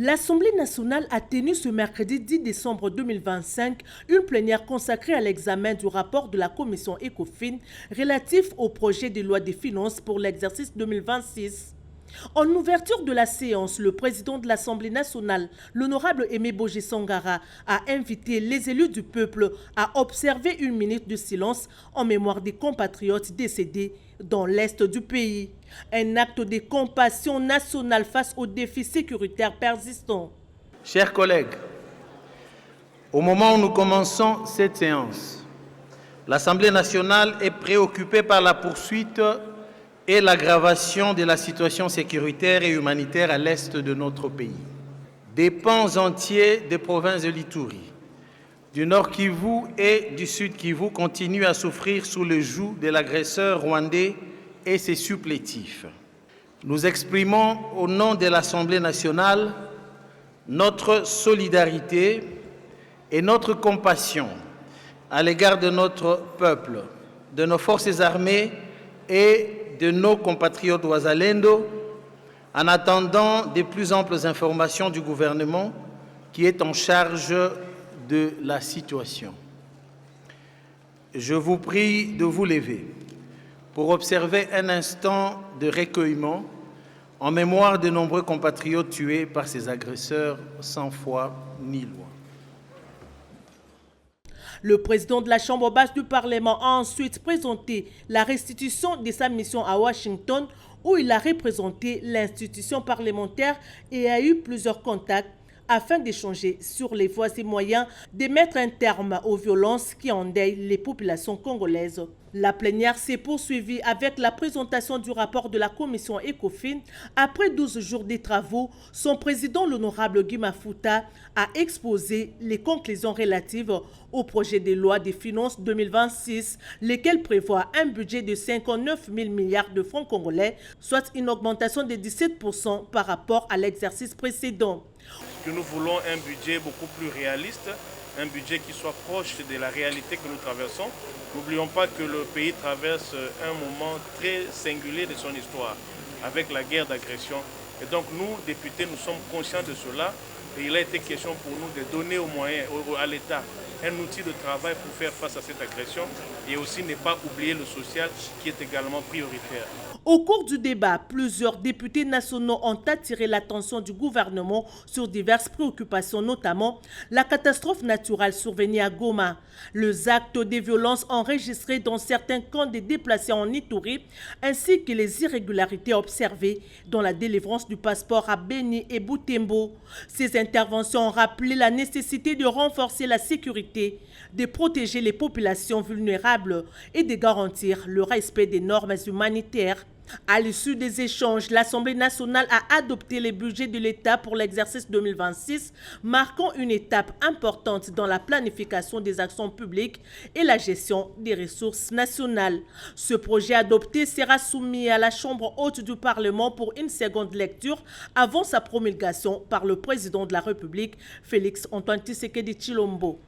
L'Assemblée nationale a tenu ce mercredi 10 décembre 2025 une plénière consacrée à l'examen du rapport de la commission ECOFIN relatif au projet de loi des finances pour l'exercice 2026. En ouverture de la séance, le président de l'Assemblée nationale, l'honorable Aimé Boji Sangara, a invité les élus du peuple à observer une minute de silence en mémoire des compatriotes décédés dans l'est du pays. Un acte de compassion nationale face aux défis sécuritaires persistants. Chers collègues, au moment où nous commençons cette séance, l'Assemblée nationale est préoccupée par la poursuite et l'aggravation de la situation sécuritaire et humanitaire à l'est de notre pays. Des pans entiers des provinces de l'Ituri, du Nord Kivu et du Sud Kivu continuent à souffrir sous le joug de l'agresseur rwandais et ses supplétifs. Nous exprimons au nom de l'Assemblée nationale notre solidarité et notre compassion à l'égard de notre peuple, de nos forces armées et de nos compatriotes Wazalendo, en attendant de plus amples informations du gouvernement qui est en charge de la situation. Je vous prie de vous lever pour observer un instant de recueillement en mémoire de nombreux compatriotes tués par ces agresseurs sans foi ni loi. Le président de la Chambre basse du Parlement a ensuite présenté la restitution de sa mission à Washington où il a représenté l'institution parlementaire et a eu plusieurs contacts afin d'échanger sur les voies et moyens de mettre un terme aux violences qui endeuillent les populations congolaises. La plénière s'est poursuivie avec la présentation du rapport de la commission ECOFIN. Après 12 jours de travaux, son président, l'honorable Guy Mafuta, a exposé les conclusions relatives au projet de loi des finances 2026, lequel prévoit un budget de 59 000 milliards de francs congolais, soit une augmentation de 17% par rapport à l'exercice précédent. Que nous voulons un budget beaucoup plus réaliste, un budget qui soit proche de la réalité que nous traversons. N'oublions pas que le pays traverse un moment très singulier de son histoire, avec la guerre d'agression. Et donc nous, députés, nous sommes conscients de cela. Et il a été question pour nous de donner aux moyens, à l'État, un outil de travail pour faire face à cette agression et aussi ne pas oublier le social qui est également prioritaire. Au cours du débat, plusieurs députés nationaux ont attiré l'attention du gouvernement sur diverses préoccupations, notamment la catastrophe naturelle survenue à Goma, les actes de violence enregistrés dans certains camps de déplacés en Ituri, ainsi que les irrégularités observées dans la délivrance du passeport à Beni et Butembo. Ces interventions ont rappelé la nécessité de renforcer la sécurité, de protéger les populations vulnérables et de garantir le respect des normes humanitaires. À l'issue des échanges, l'Assemblée nationale a adopté le budget de l'État pour l'exercice 2026, marquant une étape importante dans la planification des actions publiques et la gestion des ressources nationales. Ce projet adopté sera soumis à la Chambre haute du Parlement pour une seconde lecture avant sa promulgation par le président de la République, Félix Antoine Tshisekedi Tshilombo.